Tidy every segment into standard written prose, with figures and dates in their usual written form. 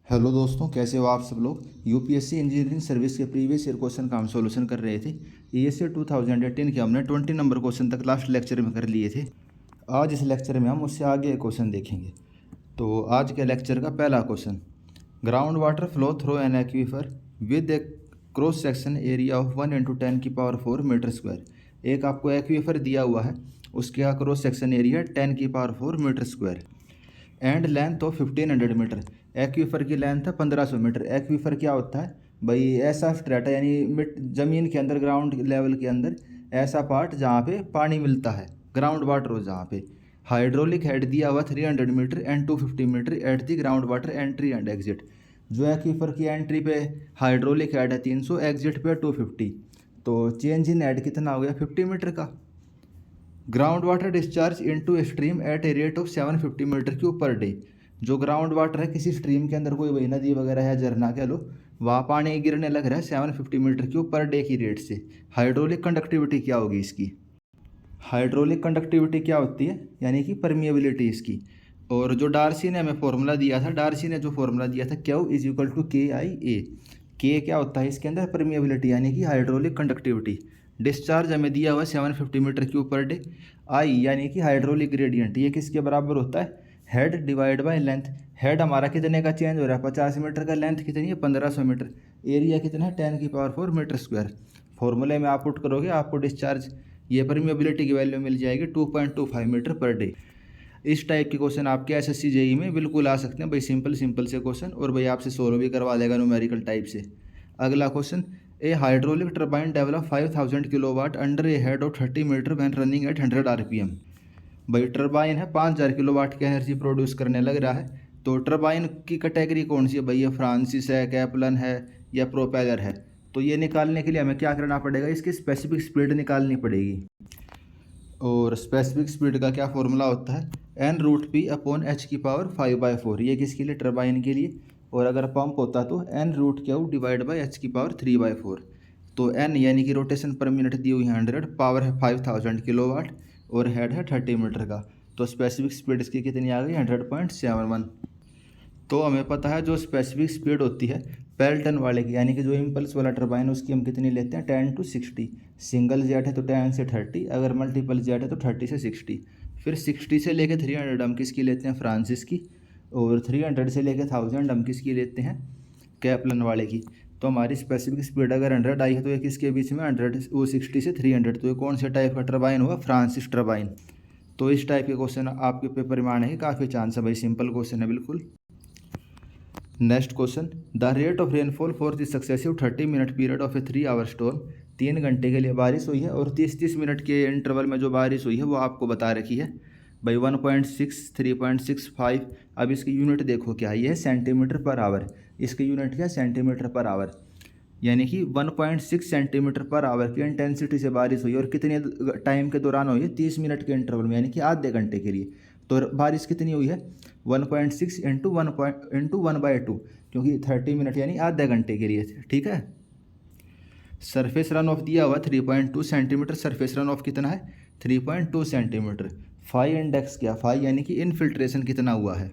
Hello दोस्तों, कैसे हो आप सब लोग। यूपीएससी इंजीनियरिंग सर्विस के प्रीवियस ईयर क्वेश्चन का हम सॉल्यूशन कर रहे थे। ईएससी 2018 के हमने 20 नंबर क्वेश्चन तक लास्ट लेक्चर में कर लिए थे। आज इस लेक्चर में हम उससे आगे क्वेश्चन देखेंगे। तो आज के लेक्चर का पहला question, ground water flow through an aquifer with a cross section area of 1 × 10⁴ metre square. एक आपको एक्वीफर दिया हुआ है, उसका cross section area 10⁴ metre square and length of 1500 metre. Aquifer की लेंथ है 1500 मीटर। एक्वीफर क्या होता है भाई, ऐसा स्ट्रेटा यानी ज़मीन के अंदर ग्राउंड लेवल के अंदर ऐसा पार्ट जहाँ पे पानी मिलता है, ग्राउंड वाटर हो जहाँ पे। हाइड्रोलिक हेड दिया हुआ 300 metre and 250 metre at the ground water entry and exit. जो एक्वीफर की एंट्री पे हाइड्रोलिक हेड है 300, एग्जिट पे 250, तो चेंज इन हेड कितना हो गया 50 मीटर का। Ground water discharge into stream at a rate of 750 metre cube per day. जो ग्राउंड वाटर है किसी स्ट्रीम के अंदर, कोई वही नदी वगैरह है, झरना कह लो, वहाँ पानी गिरने लग रहा है 750 मीटर क्यूब पर डे की रेट से। हाइड्रोलिक कंडक्टिविटी क्या होगी इसकी। हाइड्रोलिक कंडक्टिविटी क्या होती है, यानी कि परमिएबिलिटी इसकी। और जो डार्सी ने हमें फॉर्मूला दिया था, डार्सी ने जो फॉर्मूला दिया था Q = KIA। के क्या होता है इसके अंदर, परमिएबिलिटी यानी कि हाइड्रोलिक कंडक्टिविटी। डिस्चार्ज हमें दिया हुआ है 750 मीटर क्यूब पर डे। आई यानी कि हाइड्रोलिक ग्रेडियंट, ये किसके बराबर होता है, head divide by length. Head हमारा कितने का चेंज हो रहा है 50 मीटर का, लेंथ कितनी है 1500 मीटर, एरिया कितना है 10⁴ मीटर स्क्वायर। फॉर्मूले में आप पुट करोगे आपको डिस्चार्ज, ये परमिएबिलिटी की वैल्यू मिल जाएगी 2.25 मीटर पर डे। इस टाइप के क्वेश्चन आपके एसएससी जेई में बिल्कुल आ सकते हैं भाई, सिंपल से क्वेश्चन, और भाई आपसे सोल्व भी करवा देगा न्यूमेरिकल टाइप से। अगला question, a hydraulic turbine develop 5000 kilowatt under a head of 30 metre when running at 100 RPM। भाई टर्बाइन है 5000 किलोवाट की एनर्जी प्रोड्यूस करने लग रहा है। तो टर्बाइन की कैटेगरी कौन सी है भाई, ये फ्रांसिस है, कैपलन है या प्रोपेलर है। तो ये निकालने के लिए हमें क्या करना पड़ेगा, इसकी स्पेसिफिक स्पीड निकालनी पड़ेगी। और स्पेसिफिक स्पीड का क्या फॉर्मूला होता है, n√P/h⁴। ये किसके लिए, टर्बाइन के लिए। और अगर पंप होता तो n√Q डिवाइड बाई h⁴। तो n यानी कि रोटेशन पर मिनट दी हुई है 100, पावर है 5000 किलोवाट और हेड है 30 मीटर का। तो स्पेसिफिक स्पीड इसकी कितनी आ गई 100.71। तो हमें पता है जो स्पेसिफिक स्पीड होती है पेल्टन वाले की, यानी कि जो इम्पल्स वाला टर्बाइन, उसकी हम कितनी लेते हैं 10 to 60। सिंगल जेट है तो 10 से 30, अगर मल्टीपल जेट है तो 30 से 60। फिर 60 से लेके 300 हम किसकी लेते हैं, फ्रांसिस की। और 300 से लेके 1000 हम किसकी लेते हैं, कैपलन वाले की। तो हमारी स्पेसिफिक स्पीड अगर 100 आई है तो ये किसके बीच में 100, वो 60 से 300। तो ये कौन से टाइप का टर्बाइन हुआ, फ्रांसिस टर्बाइन। तो इस टाइप के क्वेश्चन आपके पेपर में आने के काफ़ी चांस है भाई, सिंपल क्वेश्चन है बिल्कुल। Next question, the rate of rainfall for the successive 30 minute period of a 3 hour storm. 3 घंटे के लिए बारिश हुई है और 30 मिनट के इंटरवल में जो बारिश हुई है वो आपको बता रखी है भाई 1.6, 3.65। अब इसकी यूनिट देखो क्या है, ये है सेंटीमीटर पर आवर। इसकी यूनिट क्या है, सेंटीमीटर पर आवर। यानी कि 1.6 सेंटीमीटर पर आवर की इंटेंसिटी से बारिश हुई और कितने टाइम के दौरान हुई है, 30 मिनट के इंटरवल में, यानी कि आधे घंटे के लिए। तो बारिश कितनी हुई है 1.6 इंटू 1/2, क्योंकि 30 मिनट यानी आधे घंटे के लिए, ठीक है। सरफेस रन ऑफ दिया हुआ 3.2 सेंटीमीटर, सरफेस रन ऑफ कितना है 3.2 सेंटीमीटर। फाई इंडेक्स क्या, फाई यानी कि इनफिल्ट्रेशन कितना हुआ है।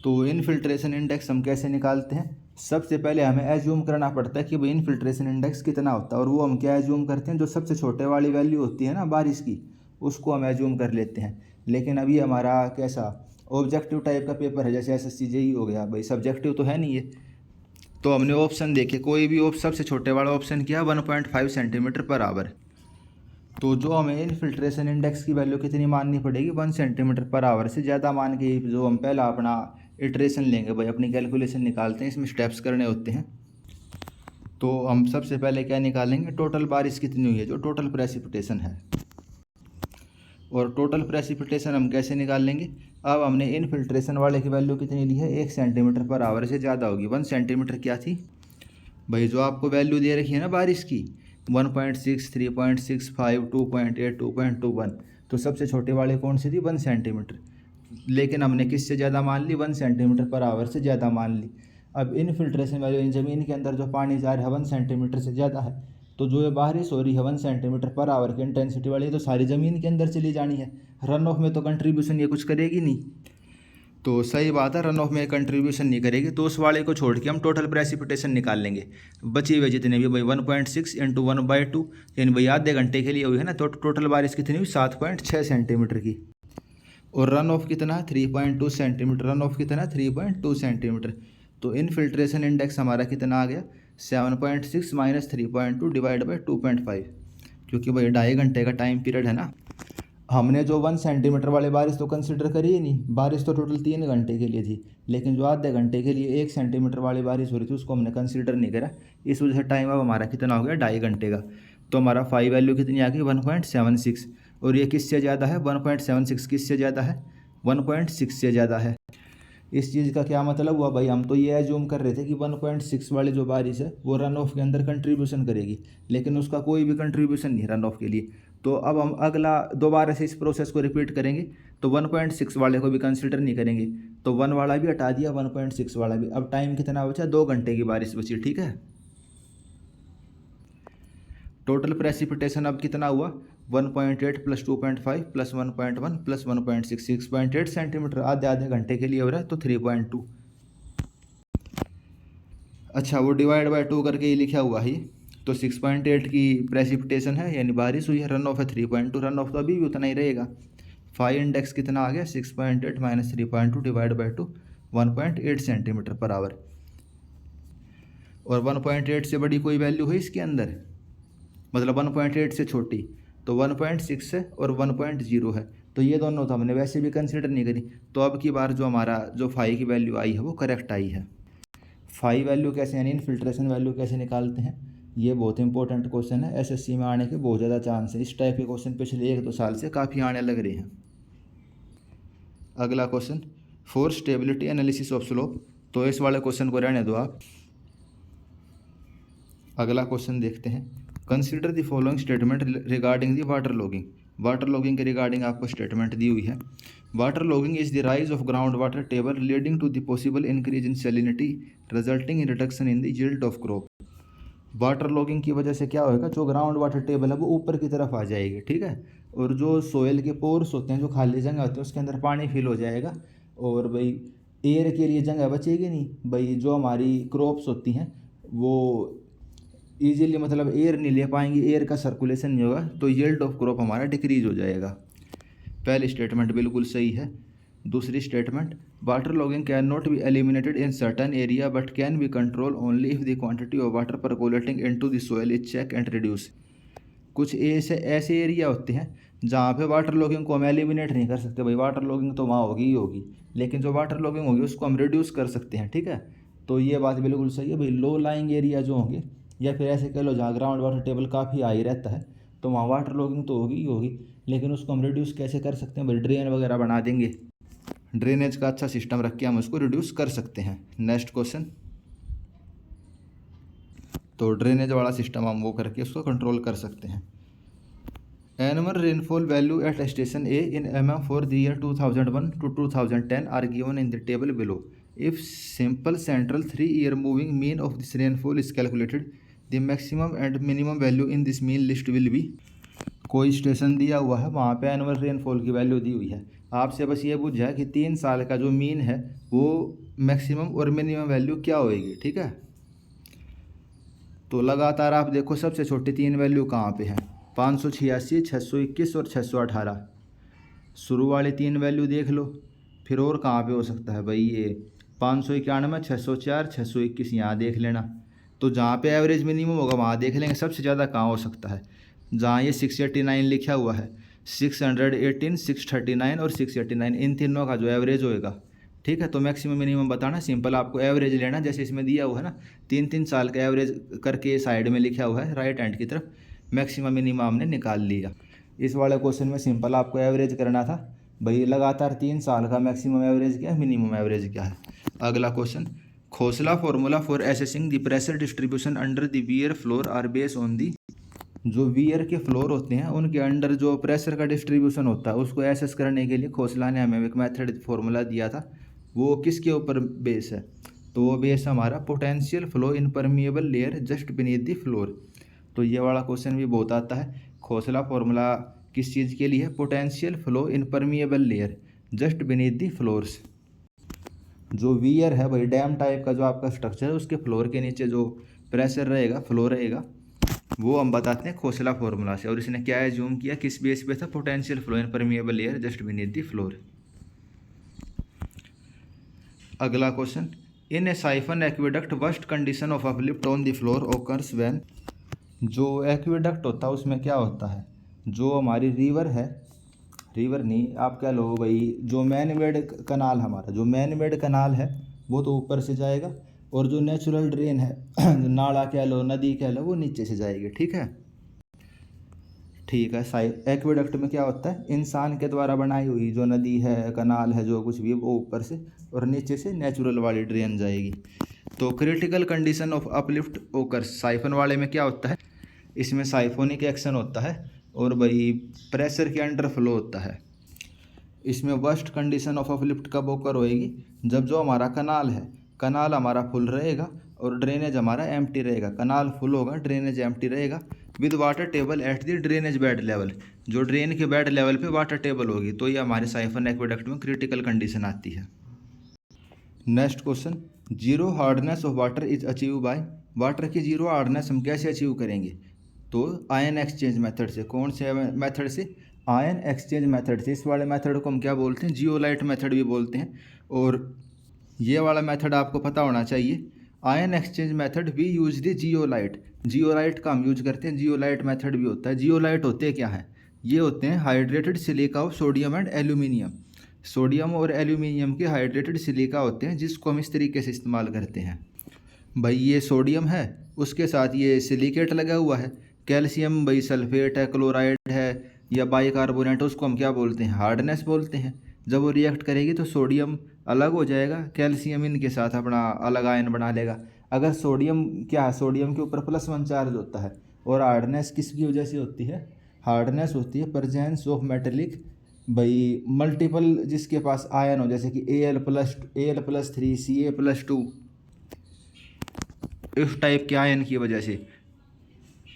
तो इनफिल्ट्रेशन इंडेक्स हम कैसे निकालते हैं, सबसे पहले हमें एज्यूम करना पड़ता है कि भाई इनफिल्ट्रेशन इंडेक्स कितना होता है। और वो हम क्या एज्यूम करते हैं, जो सबसे छोटे वाली वैल्यू होती है ना बारिश की, उसको हम एज्यूम कर लेते हैं। लेकिन अभी हमारा कैसा ऑब्जेक्टिव टाइप का पेपर है, जैसे एसएससी जेईई हो गया भाई, सब्जेक्टिव तो है नहीं ये। तो हमने ऑप्शन देखे, कोई भी सबसे छोटे वाला ऑप्शन किया 1.5 सेंटीमीटर पर आवर। तो जो हमें इनफिल्ट्रेशन इंडेक्स की वैल्यू कितनी माननी पड़ेगी, 1 सेंटीमीटर पर आवर से ज़्यादा मान के जो हम पहला अपना इटरेशन लेंगे भाई, अपनी कैलकुलेशन निकालते हैं, इसमें स्टेप्स करने होते हैं। तो हम सबसे पहले क्या निकालेंगे, टोटल बारिश कितनी हुई है, जो टोटल प्रेसिपिटेशन है। और टोटल प्रेसिपिटेशन हम कैसे निकाल लेंगे, अब हमने इनफिल्ट्रेशन वाले की वैल्यू कितनी ली है, 1 सेंटीमीटर पर आवर से ज़्यादा होगी। 1 सेंटीमीटर क्या थी भाई, जो आपको वैल्यू दे रखी है ना बारिश की, 1.6, 3.65, 2.8, 2.21। तो सबसे छोटे वाले कौन सी थी, 1 सेंटीमीटर। लेकिन हमने किससे ज़्यादा मान ली, 1 सेंटीमीटर पर आवर से ज़्यादा मान ली। अब इनफिल्ट्रेशन वैल्यू, ज़मीन के अंदर जो पानी जा रहा है 1 सेंटीमीटर से ज़्यादा है, तो जो ये बारिश हो रही है 1 सेंटीमीटर पर आवर की इंटेंसिटी वाली, तो सारी ज़मीन के अंदर चली जानी है। रन ऑफ में तो कंट्रीब्यूशन ये कुछ करेगी नहीं। तो सही बात है, रन ऑफ में कंट्रीब्यूशन नहीं करेगी, तो उस वाले को छोड़ के हम टोटल प्रेसिपिटेशन निकाल लेंगे। बची हुई जितने भी भाई 1.6 इंटू 1/2, यानी भाई आधे घंटे के लिए हुई है ना, तो टोटल बारिश कितनी हुई 7.6 सेंटीमीटर की। और रन ऑफ कितना 3.2 सेंटीमीटर, रन ऑफ कितना 3.2 सेंटीमीटर। तो इनफिल्ट्रेशन इंडेक्स हमारा कितना आ गया 7.6 माइनस 3.2 डिवाइड बाई 2.5, क्योंकि भाई 2.5 घंटे का टाइम पीरियड है ना। हमने जो 1 सेंटीमीटर वाली बारिश तो कंसिडर करी ही नहीं, बारिश तो टोटल 3 घंटे के लिए थी, लेकिन जो आधे घंटे के लिए 1 सेंटीमीटर वाली बारिश हो रही थी उसको हमने कंसिडर नहीं करा। इस वजह से टाइम अब हमारा कितना हो गया 2.5 घंटे का। तो हमारा फाई वैल्यू कितनी आ गई 1.76, और ये किससे ज़्यादा है 1.76 किससे ज़्यादा है 1.6 से ज़्यादा है। इस चीज़ का क्या मतलब हुआ भाई, हम तो ये एज्यूम कर रहे थे कि 1.6 वाली जो बारिश है वो रन ऑफ के अंदर कंट्रीब्यूशन करेगी, लेकिन उसका कोई भी कंट्रीब्यूशन नहीं रन ऑफ के लिए। तो अब हम अगला दोबारा से इस प्रोसेस को रिपीट करेंगे, तो 1.6 वाले को भी कंसिडर नहीं करेंगे, तो 1 वाला भी हटा दिया 1.6 वाला भी। अब टाइम कितना बचा 2 घंटे की बारिश बची, ठीक है। टोटल प्रेसिपिटेशन अब कितना हुआ 1.8 प्लस 2.5 प्लस 1.1 प्लस 1.6, 6.8 सेंटीमीटर आधे आधे घंटे के लिए हो रहा है, तो 3.2। अच्छा, वो डिवाइड बाय 2 करके ही लिखा हुआ है, तो 6.8 की प्रेसिपिटेशन है यानी बारिश हुई है, रन ऑफ है 3.2, रन ऑफ तो अभी भी उतना ही रहेगा। फाई इंडेक्स कितना आ गया 6.8 minus 3.2 divide by 2 1.8 centimetre per hour. और 1.8 से बड़ी कोई वैल्यू है इसके अंदर, मतलब 1.8 से छोटी, तो 1.6 है और 1.0 है, तो ये दोनों तो हमने वैसे भी कंसिडर नहीं करी। तो अब की बार जो हमारा जो फाई की वैल्यू आई है वो करेक्ट आई है। फाई वैल्यू कैसे यानी इनफिल्ट्रेशन वैल्यू कैसे निकालते हैं, ये बहुत इंपॉर्टेंट क्वेश्चन है, एसएससी में आने के बहुत ज़्यादा चांस है। इस टाइप के क्वेश्चन पिछले 1-2 साल से काफ़ी आने लग रहे हैं। अगला question for stability analysis of slope, तो इस वाले क्वेश्चन को रहने दो आप। अगला क्वेश्चन देखते हैं, consider the following statement regarding the water logging. Water logging के रिगार्डिंग आपको स्टेटमेंट दी हुई है। Water logging is the rise of ground water table leading to the possible increase in salinity resulting in reduction in the yield of crop. Water logging की वजह से क्या होगा, जो ग्राउंड वाटर टेबल है वो ऊपर की तरफ आ जाएगी, ठीक है, और जो सोयल के पोर्स होते हैं, जो खाली जगह होती है उसके अंदर पानी फिल हो जाएगा, और भाई एयर के लिए जगह बचेगी नहीं। भाई जो हमारी क्रॉप्स होती हैं वो ईजिली मतलब एयर नहीं ले पाएंगी, एयर का सर्कुलेशन नहीं होगा, तो यील्ड ऑफ क्रॉप हमारा डिक्रीज हो जाएगा। पहली स्टेटमेंट बिल्कुल सही है। दूसरी statement, water logging can not be eliminated in certain area but can be control only if the quantity of water percolating into the soil is check and reduce. कुछ ऐसे एरिया होते हैं जहाँ पे वाटर लॉगिंग को हम eliminate नहीं कर सकते, भाई वाटर लॉगिंग तो वहाँ होगी ही होगी, लेकिन जो वाटर लॉगिंग होगी उसको हम रिड्यूस कर सकते हैं, ठीक है। तो ये बात बिल्कुल सही है भाई। लो लाइंग एरिया जो होंगे, या फिर ऐसे कह लो जहाँ ग्राउंड वाटर टेबल काफ़ी हाई रहता है, तो वहाँ वाटर लॉगिंग तो होगी ही होगी, लेकिन उसको हम रिड्यूस कैसे कर सकते हैं भाई, ड्रेन वगैरह बना देंगे, ड्रेनेज का अच्छा सिस्टम रख के हम उसको रिड्यूस कर सकते हैं। नेक्स्ट क्वेश्चन, तो ड्रेनेज वाला सिस्टम हम वो करके उसको कंट्रोल कर सकते हैं। Annual rainfall value at station A in mm for the year 2001 to 2010 are given in the table below. If simple central 3-year moving mean of this rainfall is calculated, the maximum and minimum value in this mean list will be. कोई station दिया हुआ है, वहाँ पे annual rainfall की value दी हुई है, आपसे बस ये पूछा है कि 3 साल का जो मीन है वो मैक्सिमम और मिनिमम वैल्यू क्या होएगी, ठीक है। तो लगातार आप देखो सबसे छोटी 3 वैल्यू कहाँ पे हैं, 586, 621 और 618। शुरू वाली 3 वैल्यू देख लो, फिर और कहाँ पे हो सकता है भाई, ये 591, 604, 621 यहाँ देख लेना। तो जहाँ पे एवरेज मिनिमम होगा वहाँ देख लेंगे सबसे ज़्यादा कहाँ हो सकता है, जहाँ ये 689 लिखा हुआ है, 618, 639 और 689, इन तीनों का जो एवरेज होएगा, ठीक है। तो मैक्सिमम मिनिमम बताना, सिंपल आपको एवरेज लेना, जैसे इसमें दिया हुआ है ना 3-3 साल का एवरेज करके साइड में लिखा हुआ है राइट हैंड की तरफ, मैक्सिमम मिनिमम हमने निकाल लिया। इस वाले क्वेश्चन में सिंपल आपको एवरेज करना था भाई, लगातार 3 साल का मैक्सिमम एवरेज क्या है, मिनिमम एवरेज क्या है। अगला question, Khosla formula for assessing the pressure distribution under the weir floor are based on the. जो वियर के फ्लोर होते हैं उनके अंडर जो प्रेशर का डिस्ट्रीब्यूशन होता है उसको एसेस करने के लिए खोसला ने हमें एक मेथड फॉर्मूला दिया था, वो किसके ऊपर बेस है, तो वो बेस हमारा potential flow in permeable layer just beneath the floor. तो ये वाला क्वेश्चन भी बहुत आता है। खोसला फॉर्मूला किस चीज़ के लिए है, potential flow in permeable layer just beneath the floors. जो वियर है भाई डैम टाइप का जो आपका स्ट्रक्चर है उसके फ्लोर के नीचे जो प्रेशर रहेगा, फ्लो रहेगा, वो हम बताते हैं खोसला फॉर्मूला से। और इसने क्या एज्यूम किया, किस बेस पे था, potential flow in permeable air just beneath the floor. अगला question, in a siphon aqueduct worst condition of uplift on the floor occurs when. जो एक्वेडक्ट होता है उसमें क्या होता है, जो हमारी रिवर है, रिवर नहीं आप क्या लो भाई, जो मैन मेड कनाल, हमारा जो मैन मेड कनाल है वो तो ऊपर से जाएगा, और जो नेचुरल ड्रेन है नाला कह लो, नदी कह लो, वो नीचे से जाएगी। ठीक है, ठीक है। एक्वेडक्ट में क्या होता है, इंसान के द्वारा बनाई हुई जो नदी है, कनाल है, जो कुछ भी है वो ऊपर से, और नीचे से नेचुरल वाली ड्रेन जाएगी। तो critical condition of uplift occurs, siphon वाले में क्या होता है, इसमें साइफोनिक एक्शन होता है और भाई प्रेशर के अंडर फ्लो होता है। इसमें वर्स्ट कंडीशन ऑफ अपलिफ्ट कब ओकर होएगी, जब जो हमारा कनाल है, कनाल हमारा फुल रहेगा और ड्रेनेज हमारा एम्प्टी रहेगा। कनाल फुल होगा, ड्रेनेज एम्प्टी रहेगा, with water table at the drainage bed level, जो ड्रेन के बेड लेवल पे वाटर टेबल होगी, तो ये हमारे साइफन एक्वेडक्ट में क्रिटिकल कंडीशन आती है। Next question, zero hardness of water is achieve by. Water की जीरो हार्डनेस हम कैसे अचीव करेंगे, तो आयन एक्सचेंज मेथड से। कौन से मेथड से, आयन एक्सचेंज मेथड से। इस वाले मेथड को हम क्या बोलते हैं, जियोलाइट मेथड भी बोलते हैं। और ये वाला मेथड आपको पता होना चाहिए, ion exchange method we use the zeolite. Zeolite का हम यूज करते हैं, जियोलाइट मेथड भी होता है। जियोलाइट होते क्या हैं, ये होते हैं hydrated silica of sodium and aluminium. Sodium और एल्यूमिनियम के हाइड्रेटेड सिलिका होते हैं, जिसको हम इस तरीके से इस्तेमाल करते हैं। भाई ये सोडियम है, उसके साथ ये सिलिकेट लगा हुआ है, कैल्शियम भाई सल्फेट है, क्लोराइड है या बाइकार्बोनेट, उसको हम क्या बोलते हैं, हार्डनेस बोलते हैं। जब वो रिएक्ट करेगी तो सोडियम अलग हो जाएगा, कैल्शियम इनके साथ अपना अलग आयन बना लेगा। अगर सोडियम क्या है, सोडियम के ऊपर +1 चार्ज होता है। और हार्डनेस किसकी वजह से होती है, हार्डनेस होती है प्रेजेंस ऑफ मेटेलिक भाई मल्टीपल, जिसके पास आयन हो, जैसे कि Al+3 Ca+2, इस टाइप के आयन की वजह से।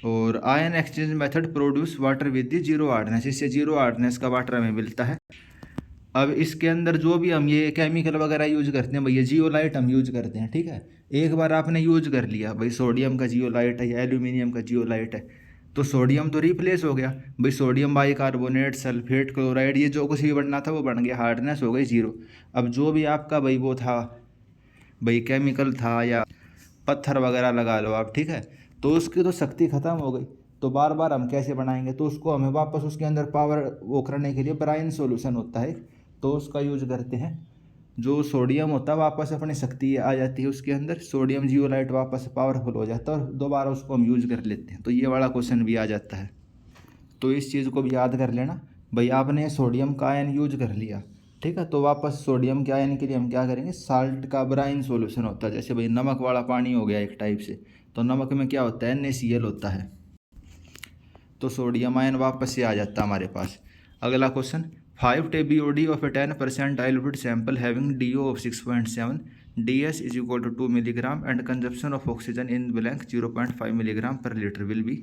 और ion exchange method produce water with the zero hardness, इससे जीरो हार्डनेस का वाटर हमें मिलता है। अब इसके अंदर जो भी हम ये केमिकल वगैरह यूज करते हैं, भैया जियोलाइट हम यूज करते हैं। ठीक है, एक बार आपने यूज कर लिया, भाई सोडियम का जियोलाइट है या एल्यूमिनियम का जियोलाइट है, तो सोडियम तो रिप्लेस हो गया, भाई सोडियम बाइकार्बोनेट, सल्फेट, क्लोराइड, ये जो कुछ भी बनना था वो बन गया, हार्डनेस हो गई जीरो। अब जो भी आपका भाई वो था, भाई केमिकल था या पत्थर वगैरह लगा लो आप, ठीक है, तो उसकी तो शक्ति ख़त्म हो गई। तो बार बार हम कैसे बनाएंगे, तो उसको हमें वापस उसके अंदर पावर वो करने के लिए ब्राइन सॉल्यूशन होता है, तो उसका यूज करते हैं। जो सोडियम होता है वापस अपनी शक्ति आ जाती है उसके अंदर, सोडियम जियोलाइट वापस पावरफुल हो जाता है और दोबारा उसको हम यूज कर लेते हैं। तो ये वाला क्वेश्चन भी आ जाता है, तो इस चीज़ को भी याद कर लेना। भाई आपने सोडियम का आयन यूज कर लिया, ठीक है, तो वापस सोडियम के आयन के लिए हम क्या करेंगे, साल्ट का ब्राइन सॉल्यूशन होता है। जैसे भाई नमक वाला पानी हो गया एक टाइप से, तो नमक में क्या होता है, NaCl होता है, तो सोडियम आयन वापस से आ जाता है हमारे पास। अगला question, 5 TBOD of a 10% diluted sample having DO of 6.7, DS is equal to 2 milligram and consumption of oxygen in blank 0.5 milligram per litre will be.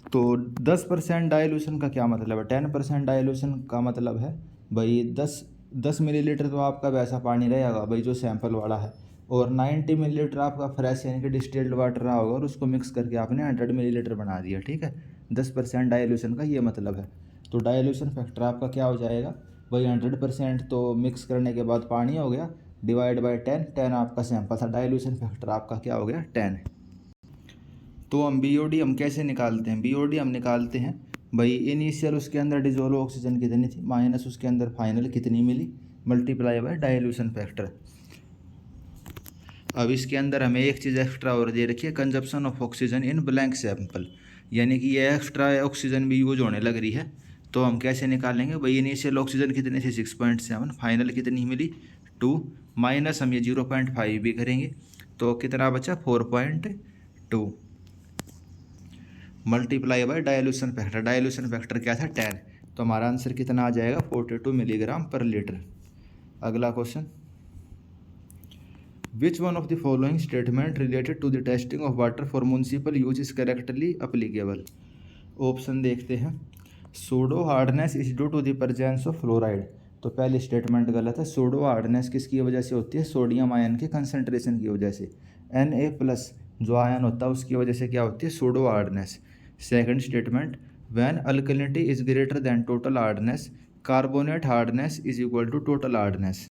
तो 10% डाइल्यूशन का क्या मतलब है, 10% डाइल्यूशन का मतलब है भाई 10 मिलीलीटर तो आपका वैसा पानी रहेगा भाई जो सैंपल वाला है, और 90 मिलीलीटर आपका फ्रेश यानी कि डिस्टिल्ड वाटर रहा होगा, और उसको मिक्स करके आपने 100 मिलीलीटर बना दिया। ठीक है, 10% डाइल्यूशन का ये मतलब है। तो डाइल्यूशन फैक्टर आपका क्या हो जाएगा भाई, 100% तो मिक्स करने के बाद पानी हो गया, डिवाइड बाई 10 आपका सैंपल था, डाइल्यूशन फैक्टर आपका क्या हो गया, 10। तो हम BOD हम कैसे निकालते हैं, BOD हम निकालते हैं भाई इनिशियल उसके अंदर डिजोल्व ऑक्सीजन कितनी थी माइनस उसके अंदर फाइनल कितनी मिली, मल्टीप्लाई बाय डाइल्यूशन फैक्टर। अब इसके अंदर हमें एक चीज़ एक्स्ट्रा और दे रखी है, consumption of oxygen in blank sample, यानी कि ये एक्स्ट्रा ऑक्सीजन भी यूज होने लग रही है। तो हम कैसे निकालेंगे भाई, इनिशियल ऑक्सीजन कितनी थी 6.7, फाइनल कितनी मिली 2, माइनस हम ये 0.5 भी करेंगे, तो कितना बचा 4.2, multiply by dilution factor. Dilution factor क्या था 10, तो हमारा आंसर कितना आ जाएगा 42 मिलीग्राम पर लीटर। अगला question, which one of the following statement related to the testing of water for municipal use is correctly applicable. Option देखते हैं, pseudo hardness is due to the presence of fluoride. तो पहली statement गलत है। Pseudo hardness किसकी वजह से होती है? सोडियम आयन के कंसंट्रेशन की वजह से। Na+ जो आयन होता है उसकी वजह से क्या होती है? Pseudo hardness. Second statement, when alkalinity is greater than total hardness, carbonate hardness is equal to total hardness.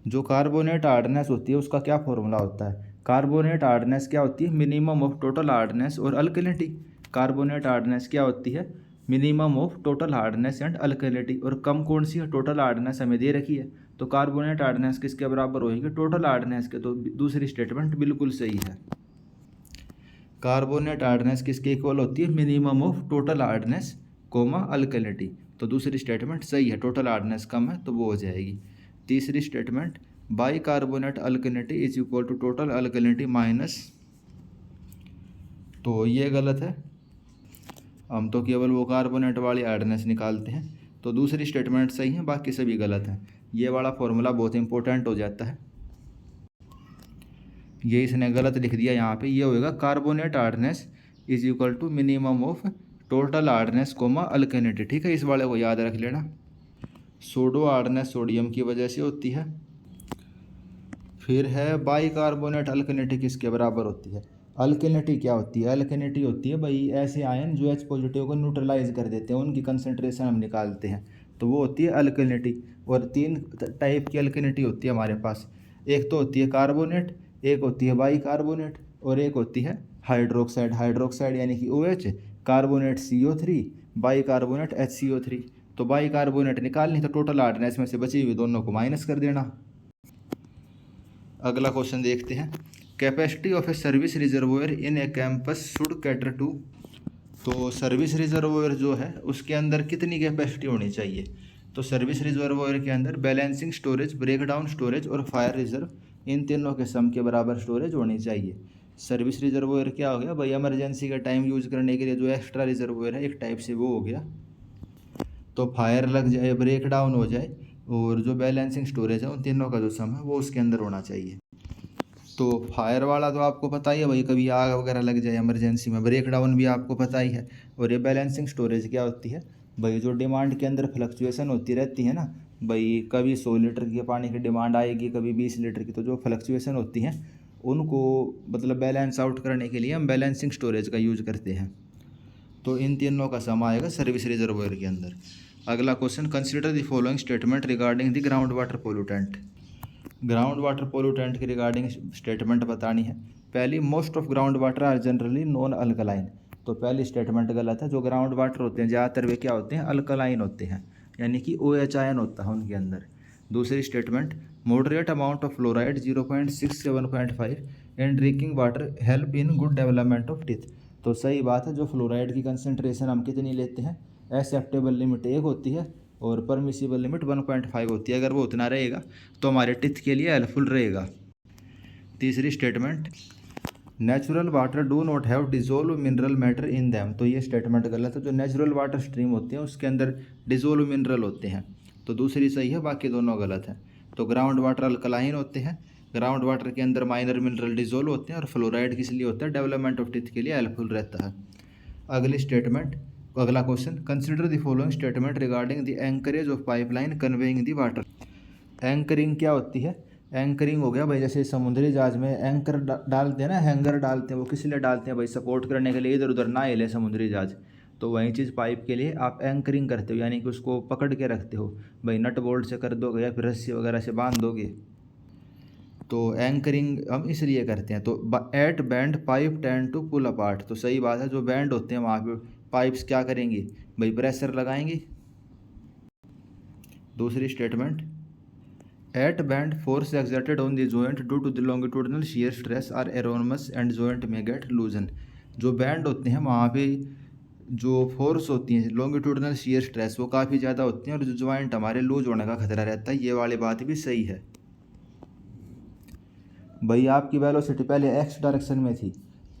जो कार्बोनेट हार्डनेस होती है उसका क्या फॉर्मूला होता है? कार्बोनेट हार्डनेस क्या होती है? मिनिमम ऑफ टोटल हार्डनेस और अल्कलिनिटी। कार्बोनेट हार्डनेस क्या होती है? Minimum of total hardness and alkalinity. और कम कौन सी है? टोटल हार्डनेस हमें दे रखी है, तो कार्बोनेट हार्डनेस किसके बराबर होगी? टोटल हार्डनेस के। तो दूसरी स्टेटमेंट बिल्कुल सही है। कार्बोनेट हार्डनेस किसके इक्वल होती है? Minimum of total hardness comma alkalinity. तो दूसरी स्टेटमेंट सही है, टोटल हार्डनेस कम है तो वो हो जाएगी। तीसरी statement, bicarbonate alkalinity is equal to total alkalinity minus, तो ये गलत है। हम तो केवल वो कार्बोनेट वाली हार्डनेस निकालते हैं। तो दूसरी स्टेटमेंट सही है, बाकी सभी गलत हैं। ये वाला फॉर्मूला बहुत इंपॉर्टेंट हो जाता है। ये इसने गलत लिख दिया यहाँ पे। ये होएगा carbonate hardness is equal to minimum of total hardness comma alkalinity. ठीक है, इस वाले को याद रख लेना। सोडो हार्डनेस सोडियम की वजह से होती है। फिर है बाई कार्बोनेट अल्कलिनिटी किसके बराबर होती है? अल्कलिनिटी क्या होती है? अल्कलिनिटी होती है भाई ऐसे आयन जो H पॉजिटिव को न्यूट्रलाइज कर देते हैं, उनकी कंसंट्रेशन हम निकालते हैं, तो वो होती है अल्कलिनिटी। और तीन टाइप की अल्कलिनिटी होती है हमारे पास। एक तो होती है कार्बोनेट, एक होती है बाई कार्बोनेट, और एक होती है हाइड्रोक्साइड। हाइड्रोक्साइड यानी कि OH, carbonate CO3, by carbonate HCO3। तो बाई कार्बोनेट निकालनी तो टोटल हार्डनेस में से बची हुई दोनों को माइनस कर देना। अगला क्वेश्चन देखते हैं। Capacity of a service reservoir in a campus should cater to. तो सर्विस रिजर्वोयर जो है उसके अंदर कितनी कैपेसिटी होनी चाहिए? तो सर्विस रिजर्वोयर के अंदर बैलेंसिंग स्टोरेज, ब्रेकडाउन स्टोरेज और फायर रिजर्व, इन तीनों के सम के बराबर स्टोरेज होनी चाहिए। सर्विस रिजर्वोयर क्या हो गया भाई? इमरजेंसी का टाइम यूज करने के लिए जो एक्स्ट्रा रिजर्वोयर है एक टाइप से वो हो गया। तो फायर लग जाए, ब्रेक डाउन हो जाए, और जो बैलेंसिंग स्टोरेज है उन तीनों का जो सम है वो उसके अंदर होना चाहिए। तो फायर वाला तो आपको पता ही है भाई, कभी आग वगैरह लग जाए इमरजेंसी में। ब्रेक डाउन भी आपको पता ही है। और ये बैलेंसिंग स्टोरेज क्या होती है भाई? जो डिमांड के अंदर फ्लक्चुएसन होती रहती है ना भाई, कभी 100 लीटर की पानी की डिमांड आएगी, कभी 20 लीटर की, तो जो फ्लक्चुएसन होती हैं उनको मतलब बैलेंस आउट करने के लिए हम बैलेंसिंग स्टोरेज का यूज करते हैं। तो इन तीनों का सम आएगा सर्विस रिजर्वोयर के अंदर। अगला question, consider the following statement regarding the ground water pollutant. Ground water pollutant की रिगार्डिंग स्टेटमेंट बतानी है। पहली, most of ground water are generally non alkaline. तो पहली स्टेटमेंट गलत है। जो ग्राउंड वाटर होते हैं ज़्यादातर वे क्या होते हैं? अल्कलाइन होते हैं, यानी कि OH आयन होता है उनके अंदर। दूसरी statement, moderate amount of fluoride 0.6 से 1.5 in drinking water help in good development of teeth. तो सही बात है, जो फ्लोराइड की कंसनट्रेशन हम कितनी लेते हैं? एक्सेप्टेबल लिमिट 1 होती है और परमिसिबल लिमिट 1.5 होती है। अगर वो उतना रहेगा तो हमारे टीथ के लिए हेल्पफुल रहेगा। तीसरी statement, natural water do not have dissolve mineral matter in them. तो ये स्टेटमेंट गलत है। जो नेचुरल वाटर स्ट्रीम होते हैं उसके अंदर डिजोल्व मिनरल होते हैं। तो दूसरी सही है, बाकी दोनों गलत हैं। तो ग्राउंड वाटर अल्कलाइन होते हैं, ग्राउंड वाटर के अंदर माइनर मिनरल डिजोल्व होते हैं, और फ्लोराइड किस लिए होता है? डेवलपमेंट ऑफ टीथ के लिए हेल्पफुल रहता है। अगली स्टेटमेंट, अगला question, consider the following statement regarding the anchorage of pipeline conveying the water. Anchoring क्या होती है? एंकरिंग हो गया भाई, जैसे समुद्री जहाज में एंकर डालते हैं ना, हैंगर डालते हैं, वो किस लिए डालते हैं भाई? सपोर्ट करने के लिए, इधर उधर ना हिले समुद्री जहाज। तो वही चीज़ पाइप के लिए आप एंकरिंग करते हो, यानी कि उसको पकड़ के रखते हो भाई, नट बोल्ट से कर दोगे या फिर रस्सी वगैरह से बांध दोगे। तो एंकरिंग हम इसलिए करते हैं। तो at bend pipe tend to pull apart. तो सही बात है, जो बैंड होते हैं वहाँ पे पाइप्स क्या करेंगी भाई? प्रेशर लगाएंगी। दूसरी statement, at bend force exerted on the joint due to the longitudinal shear stress are erroneous and joint में गेट लूजन। जो बैंड होते हैं वहाँ पे जो फोर्स होती है लॉन्गिट्यूडनल शियर स्ट्रेस वो काफ़ी ज़्यादा होती हैं, और जो जॉइंट हमारे लूज होने का खतरा रहता है। ये वाली बात भी सही है भाई। आपकी वेलोसिटी पहले x डायरेक्शन में थी,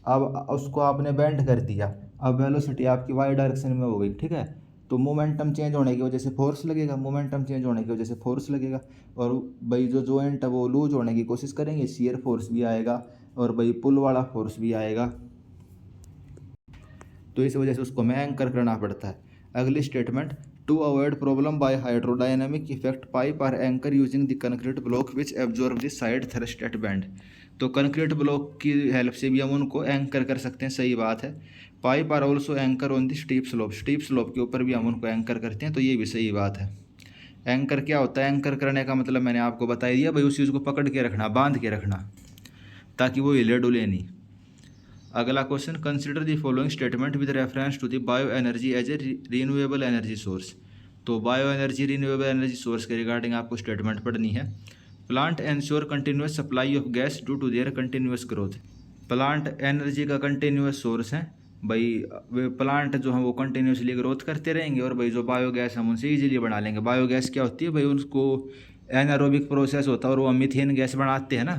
अब उसको आपने बेंड कर दिया, अब वेलोसिटी आपकी y डायरेक्शन में हो गई। ठीक है, तो मोमेंटम चेंज होने की वजह से फोर्स लगेगा, मोमेंटम चेंज होने की वजह से फोर्स लगेगा। और भाई जो जॉइंट है वो लूज होने की कोशिश करेंगे, शियर फोर्स भी आएगा और भाई पुल वाला फोर्स भी आएगा। तो इस वजह से उसको में एंकर करना पड़ता है। अगली statement, To avoid problem by hydrodynamic effect, pipe are anchor using the concrete block which absorb the side thrust at bend. तो कंक्रीट ब्लॉक की हेल्प से भी हम उनको एंकर कर सकते हैं, सही बात है। Pipe are also anchor on the steep slope के ऊपर भी हम उनको एंकर करते हैं, तो ये भी सही बात है। एंकर क्या होता है? एंकर करने का मतलब मैंने आपको बता दिया भाई, उस चीज़ को पकड़ के रखना, बांध के रखना, ताकि वो हिले डुले नहीं। अगला question, consider the following statement with reference to the bioenergy as a renewable energy source. तो bioenergy renewable energy source के रिगार्डिंग आपको स्टेटमेंट पढ़नी है। Plant ensure continuous supply of gas due to their continuous growth. Plant energy का continuous source है भाई, वे plant जो हैं वो कंटिन्यूसली ग्रोथ करते रहेंगे, और भाई जो बायोगैस हम उनसे इजीली बना लेंगे। बायोगैस क्या होती है भाई? उनको एनारोबिक प्रोसेस होता है और वो मीथेन गैस बनाते हैं ना,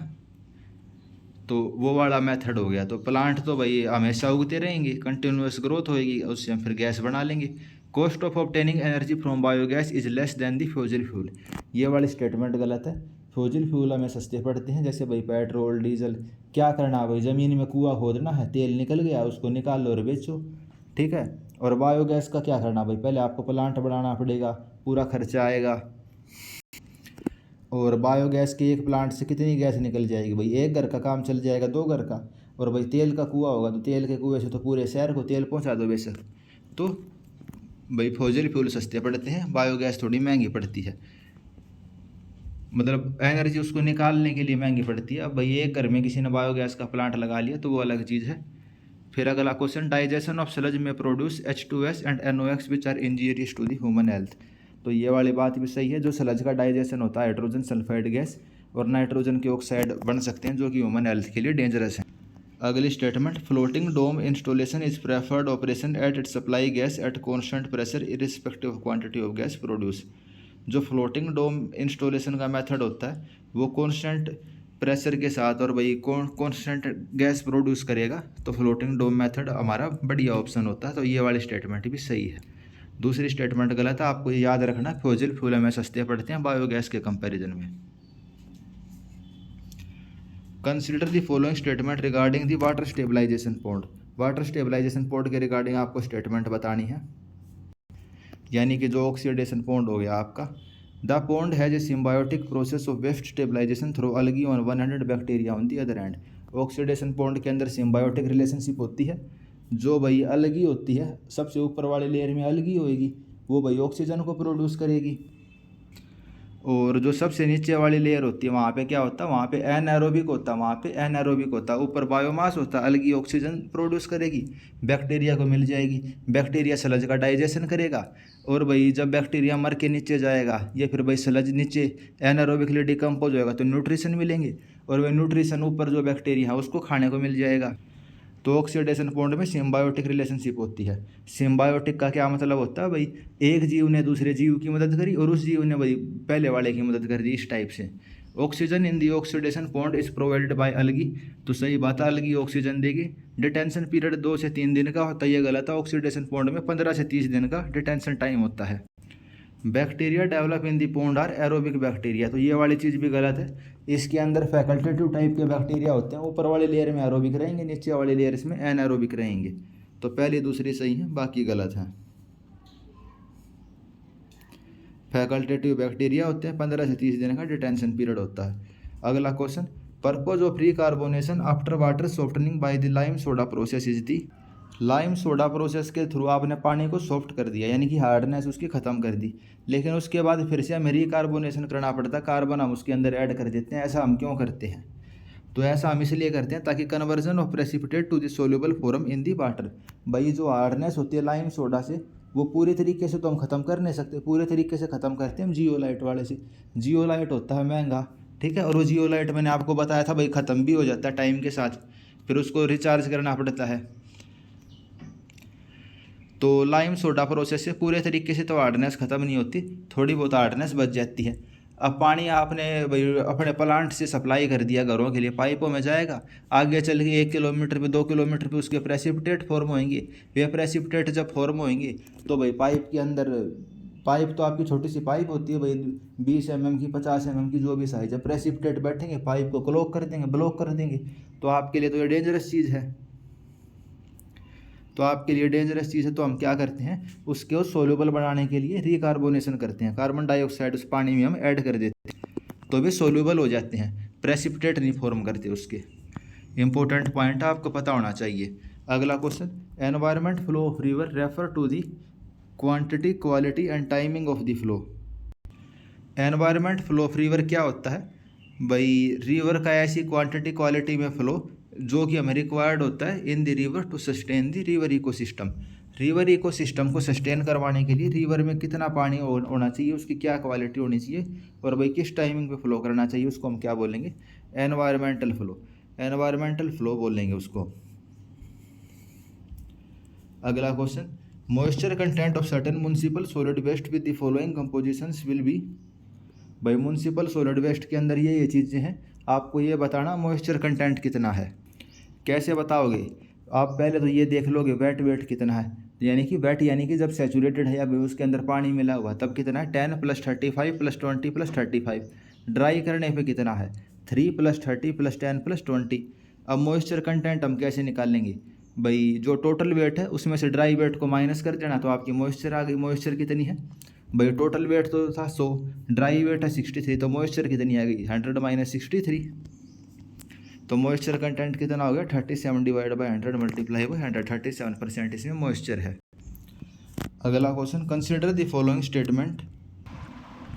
तो वो वाला मेथड हो गया। तो प्लांट तो भाई हमेशा उगते रहेंगे, कंटिन्यूस ग्रोथ होएगी, उससे हम फिर गैस बना लेंगे। Cost of obtaining energy from biogas is less than the fusil fuel. ये वाली स्टेटमेंट गलत है। फ्यूजिल फ्यूल हमें सस्ते पड़ते हैं, जैसे भाई पेट्रोल डीजल। क्या करना है भाई? ज़मीन में कुआं खोदना है, तेल निकल गया, उसको निकाल लो और बेचो, ठीक है। और बायोगैस का क्या करना भाई? पहले आपको प्लांट बनाना पड़ेगा, पूरा खर्चा आएगा। और बायोगैस के एक प्लांट से कितनी गैस निकल जाएगी भाई? एक घर का काम चल जाएगा, 2 घर का। और भाई तेल का कुआं होगा तो तेल के कुएं से तो पूरे शहर को तेल पहुंचा दो बेशक। तो भाई फॉसिल फ्यूल सस्ते पड़ते हैं, बायोगैस थोड़ी महंगी पड़ती है, मतलब एनर्जी उसको निकालने के लिए महंगी पड़ती है। अब भाई एक घर में किसी ने बायोगैस का प्लांट लगा लिया तो वो अलग चीज़ है। फिर अगला क्वेश्चन, डाइजेशन ऑफ स्लज में produce H2S and NOx which are injurious to the human health. तो ये वाली बात भी सही है। जो स्लज का डाइजेशन होता है, हाइड्रोजन सल्फाइड गैस और नाइट्रोजन के ऑक्साइड बन सकते हैं, जो कि ह्यूमन हेल्थ के लिए डेंजरस है। अगली statement, floating dome installation is preferred operation at it supply gas at constant pressure irrespective of quantity of gas produce. जो फ्लोटिंग डोम इंस्टॉलेशन का मेथड होता है वो कॉन्स्टेंट प्रेशर के साथ और भाई कॉन्स्टेंट गैस प्रोड्यूस करेगा, तो फ्लोटिंग डोम मेथड हमारा बढ़िया ऑप्शन होता है। तो ये वाली स्टेटमेंट भी सही है। दूसरी स्टेटमेंट गलत है, आपको ये याद रखना, फ्यूजिल फ्यूल हमें सस्ते पड़ते हैं बायोगैस के कंपैरिजन में। Consider the following statement regarding the water stabilization pond. Water stabilization pond के रिगार्डिंग आपको स्टेटमेंट बतानी है, यानी कि जो ऑक्सीडेशन पॉन्ड हो गया आपका। The pond has a symbiotic process of waste stabilisation through algae on one hand, bacteria on the other hand. Oxidation pond के अंदर सिम्बायोटिक रिलेशनशिप होती है। जो भाई अलगी होती है, सबसे ऊपर वाले लेयर में अलगी होएगी, वो भाई ऑक्सीजन को प्रोड्यूस करेगी। और जो सबसे नीचे वाली लेयर होती है वहाँ पे क्या होता है? वहाँ पे एनारोबिक होता है, वहाँ पे एनारोबिक होता है। ऊपर बायोमास होता है, अलगी ऑक्सीजन प्रोड्यूस करेगी, बैक्टीरिया को मिल जाएगी। बैक्टीरिया स्लज का डाइजेशन करेगा, और भाई जब बैक्टीरिया मर के नीचे जाएगा या फिर भाई स्लज नीचे एनारोबिकली डिकम्पोज होएगा तो न्यूट्रिशन मिलेंगे, और वह न्यूट्रिशन ऊपर जो बैक्टीरिया है उसको खाने को मिल जाएगा। तो ऑक्सीडेशन पॉन्ड में सिम्बायोटिक रिलेशनशिप होती है। सिम्बायोटिक का क्या मतलब होता है भाई? एक जीव ने दूसरे जीव की मदद करी और उस जीव ने भाई पहले वाले की मदद कर दी, इस टाइप से। Oxygen in the oxidation pond is provided by algae. तो सही बात है, अलगी ऑक्सीजन देगी। डिटेंशन पीरियड 2 से 3 दिन का होता है, ये गलत है। ऑक्सीडेशन पॉन्ड में 15 से 30 दिन का डिटेंशन टाइम होता है। Bacteria develop in the pond are aerobic bacteria. तो ये वाली चीज़ भी गलत है। इसके अंदर फैकल्टेटिव टाइप के बैक्टीरिया होते हैं, ऊपर वाले लेयर में एरोबिक रहेंगे, नीचे वाले लेयर में एनारोबिक रहेंगे। तो पहली दूसरी सही है, बाकी गलत है। फैकल्टेटिव बैक्टीरिया होते हैं, 15 से 30 दिन का डिटेंशन पीरियड होता है। अगला question, purpose of recarbonation after water softening by the lime soda process is the. Lime soda process के थ्रू आपने पानी को सॉफ्ट कर दिया, यानी कि हार्डनेस उसकी ख़त्म कर दी, लेकिन उसके बाद फिर से हमें रिकार्बोनेशन करना पड़ता है, कार्बन हम उसके अंदर ऐड कर देते हैं। ऐसा हम क्यों करते हैं? तो ऐसा हम इसलिए करते हैं ताकि conversion of precipitate to the soluble form in the water. भाई जो हार्डनेस होती है लाइम सोडा से, वो पूरी तरीके से तो हम ख़त्म कर नहीं सकते, पूरे तरीके से ख़त्म करते हैं हम जियोलाइट वाले से। जियोलाइट होता है महंगा, ठीक है, और वो जियोलाइट मैंने आपको बताया था भाई ख़त्म भी हो जाता है टाइम के साथ, फिर उसको रिचार्ज करना पड़ता है। तो लाइम सोडा प्रोसेस से पूरे तरीके से तो हार्डनेस ख़त्म नहीं होती, थोड़ी बहुत हार्डनेस बच जाती है। अब पानी आपने भाई अपने प्लांट से सप्लाई कर दिया घरों के लिए, पाइपों में जाएगा, आगे चल के 1 किलोमीटर पे 2 किलोमीटर पे उसके प्रेसिपिटेट फॉर्म होंगे। वे प्रेसिपिटेट जब फॉर्म होंगे तो भाई पाइप के अंदर, पाइप तो आपकी छोटी सी पाइप होती है भाई, 20 mm की, 50 mm की, जो भी साइज है, प्रेसिपिटेट बैठेंगे, पाइप को क्लॉग कर देंगे, ब्लॉक कर देंगे। तो आपके लिए तो ये डेंजरस चीज़ है। तो आपके लिए डेंजरस चीज़ है, तो हम क्या करते हैं उसके सोल्यूबल बनाने के लिए रिकार्बोनेशन करते हैं, कार्बन डाइऑक्साइड उस पानी में हम ऐड कर देते हैं तो वे सोल्यूबल हो जाते हैं, प्रेसिपिटेट नहीं फॉर्म करते। उसके इंपॉर्टेंट पॉइंट आपको पता होना चाहिए। अगला question, environment flow of river refer to the quantity quality and timing of the flow. Environment flow of river क्या होता है भाई, रिवर का ऐसी क्वांटिटी क्वालिटी में फ्लो जो कि हमें रिक्वायर्ड होता है in the river to sustain the river ecosystem. River ecosystem को सस्टेन करवाने के लिए रिवर में कितना पानी होना चाहिए, उसकी क्या क्वालिटी होनी चाहिए और भाई किस टाइमिंग पे फ्लो करना चाहिए, उसको हम क्या बोलेंगे, एनवायरमेंटल फ्लो। एनवायरमेंटल फ्लो बोलेंगे उसको। अगला question, moisture content of certain municipal solid waste with the following compositions will be. भाई म्युनिसिपल सॉलिड वेस्ट के अंदर ये चीज़ें हैं, आपको ये बताना मॉइस्चर कंटेंट कितना है। कैसे बताओगे आप, पहले तो ये देख लोगे वेट वेट कितना है, यानी कि वेट यानी कि जब सैचुरेटेड है या उसके अंदर पानी मिला हुआ तब कितना है, 10 + 35 + 20 + 35। ड्राई करने पे कितना है, 3 + 30 + 10 + 20। अब मॉइस्चर कंटेंट हम कैसे निकालेंगे भाई, जो टोटल वेट है उसमें से ड्राई वेट को माइनस कर देना तो आपकी मॉइस्चर आ गई। मॉइस्चर कितनी है भाई, टोटल वेट तो था 100, ड्राई वेट है 63, तो मॉइस्चर कितनी आ गई 100 - 63। तो मॉइस्चर कंटेंट कितना हो गया 37 / 100 × 100, 37% इसमें मॉइस्चर है। अगला question, consider the following statement,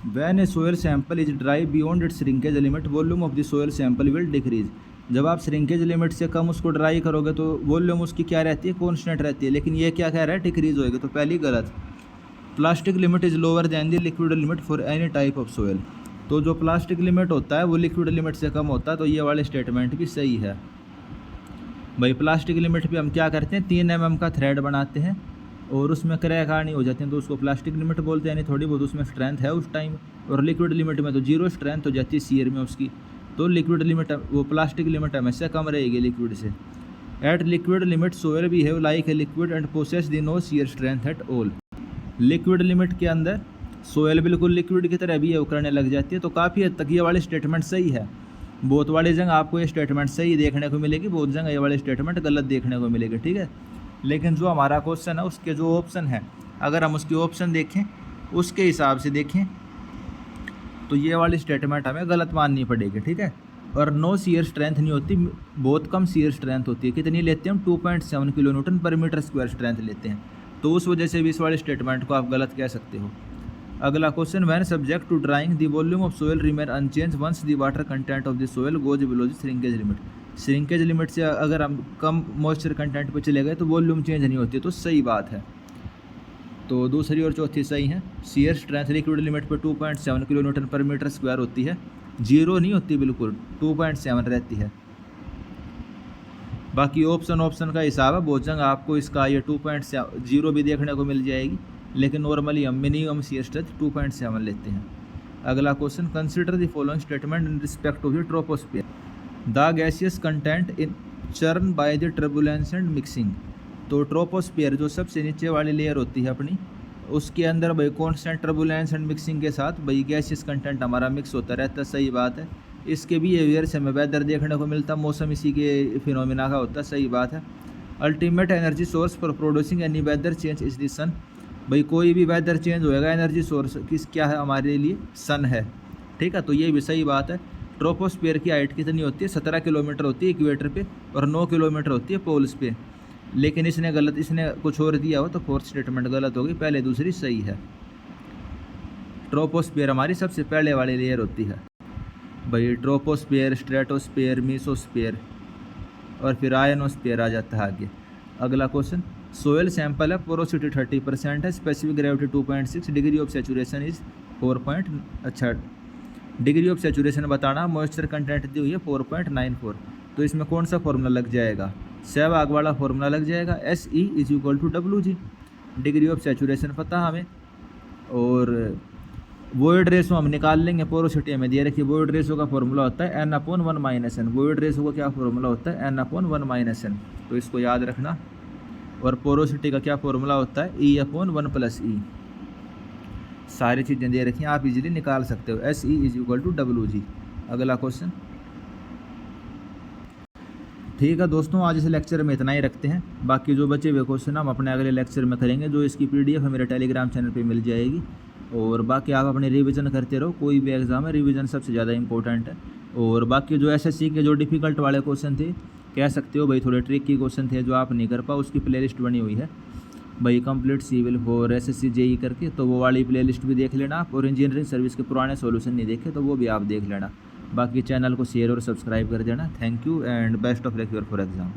when A soil sample is dry beyond it's shrinkage limit volume of the soil sample will decrease. जब आप श्रिंकेज लिमिट से कम उसको ड्राई करोगे तो वॉल्यूम उसकी क्या रहती है, कॉन्स्टेंट रहती है, लेकिन ये क्या कह रहा है डिक्रीज होएगी, तो पहली गलत। Plastic limit is lower than the liquid limit for any type of soil. तो जो प्लास्टिक लिमिट होता है वो लिक्विड लिमिट से कम होता है, तो ये वाले स्टेटमेंट भी सही है। भाई प्लास्टिक लिमिट पे हम क्या करते हैं, 3 mm का थ्रेड बनाते हैं और उसमें क्रैक आनी हो जाती है तो उसको प्लास्टिक लिमिट बोलते हैं, यानी थोड़ी बहुत उसमें स्ट्रेंथ है उस टाइम। और लिक्विड लिमिट में तो 0 स्ट्रेंथ हो जाती है सीयर में उसकी, तो लिक्विड लिमिट वो प्लास्टिक लिमिट हमेशा कम रहेगी लिक्विड से। At liquid limit soil behave like a liquid and possess the no shear strength at all. Liquid limit के अंदर सोयल बिल्कुल लिक्विड की तरह बिहेव करने लग जाती है, तो काफ़ी हद तक ये वाले स्टेटमेंट सही है। बहुत वाले जगह आपको ये स्टेटमेंट सही देखने को मिलेगी, बहुत जगह ये वाले स्टेटमेंट गलत देखने को मिलेगी, ठीक है। लेकिन जो हमारा क्वेश्चन है उसके जो ऑप्शन है, अगर हम उसके ऑप्शन देखें उसके हिसाब से देखें तो ये वाली स्टेटमेंट हमें गलत माननी पड़ेगी, ठीक है। और नो सीयर स्ट्रेंथ नहीं होती, बहुत कम सीयर स्ट्रेंथ होती है। कितनी लेते हैं हम, 2.7 kN/m² स्ट्रेंथ लेते हैं, तो उस वजह से भी इस वाले स्टेटमेंट को आप गलत कह सकते हो। अगला question, when subject to drying the volume of soil remain unchanged once the water content of the soil goes below the shrinkage limit. Shrinkage limit से अगर हम कम मॉइस्चर कंटेंट पे चले गए तो वॉल्यूम चेंज नहीं होती, तो सही बात है। तो दूसरी और चौथी सही है। सीयर स्ट्रेंथ लिक्विड लिमिट पे 2.7 kN/m² होती है, 0 नहीं होती बिल्कुल, 2.7 रहती है। बाकी ऑप्शन का हिसाब है, बहुत जगह आपको इसका ये 2.0 भी देखने को मिल जाएगी, लेकिन नॉर्मली हम मिनिमम सीयर स्ट्रेंथ 2.7 लेते हैं। अगला question, consider the following statement in respect of the troposphere. The gaseous content in churn by the turbulence and mixing. तो ट्रोपोस्फियर जो सबसे नीचे वाली लेयर होती है अपनी, उसके अंदर भाई कॉन्स्टेंट टर्बुलेंस एंड मिक्सिंग के साथ भाई गैसियस कंटेंट हमारा मिक्स होता रहता है, सही बात है। इसके बिहेवियर से हमें वेदर देखने को मिलता, मौसम इसी के फिनोमिना का होता है, सही बात है। Ultimate energy source for producing any weather change is the sun. भाई कोई भी वेदर चेंज होएगा एनर्जी सोर्स क्या है हमारे लिए, सन है, ठीक है। तो ये भी सही बात है। ट्रोपोस्फियर की हाइट कितनी होती है, 17 किलोमीटर होती है इक्वेटर पे और 9 किलोमीटर होती है पोल्स पे। लेकिन इसने कुछ और दिया हो, तो फोर्थ स्टेटमेंट गलत होगी, पहले दूसरी सही है। ट्रोपोस्फियर हमारी सबसे पहले वाली लेयर होती है भाई, ट्रोपोस्फियर, स्ट्रेटोस्फियर, मीसोस्फियर और फिर आयनोस्फियर आ जाता है आगे। अगला क्वेश्चन, सोयल सैंपल है, पोरोसिटी 30% है, specific gravity 2.6, degree of saturation is 4. अच्छा, डिग्री ऑफ सेचुरेशन बताना, मॉइस्चर कंटेंट दी हुई है 4.94। तो इसमें कौन सा फॉर्मूला लग जाएगा, सहवाग वाला फॉर्मूला लग जाएगा, SE = WG। Degree of saturation पता हमें, और वॉइड रेशो हम निकाल लेंगे, पोरोसिटी हमें दिया रखिए। वॉइड रेशो का फॉर्मूला होता है N/1 - N। वॉइड रेशो का क्या फॉर्मूला होता है, N/1 - N, तो इसको याद रखना। और पोरोसिटी का क्या फॉर्मूला होता है, E/1 + E। सारी चीज़ें दे रखी हैं, आप इजीली निकाल सकते हो, SE = WG। अगला क्वेश्चन, ठीक है दोस्तों, आज इस लेक्चर में इतना ही रखते हैं। बाकी जो बचे हुए क्वेश्चन हम अपने अगले लेक्चर में करेंगे, जो इसकी PDF है मेरे टेलीग्राम चैनल पे मिल जाएगी। और बाकी आप अपने रिवीजन करते रहो, कोई भी एग्ज़ाम है रिवीजन सबसे ज़्यादा इंपॉर्टेंट है। और बाकी जो SSC के जो डिफ़िकल्ट वाले क्वेश्चन थे, कह सकते हो भाई थोड़े ट्रिकी क्वेश्चन थे जो आप नहीं कर पाओ, उसकी प्लेलिस्ट बनी हुई है भाई complete civil for SSC JE करके, तो वो वाली प्लेलिस्ट भी देख लेना आप। और इंजीनियरिंग सर्विस के पुराने सॉल्यूशन नहीं देखे तो वो भी आप देख लेना। बाकी चैनल को शेयर और सब्सक्राइब कर देना। Thank you and best of luck for exam.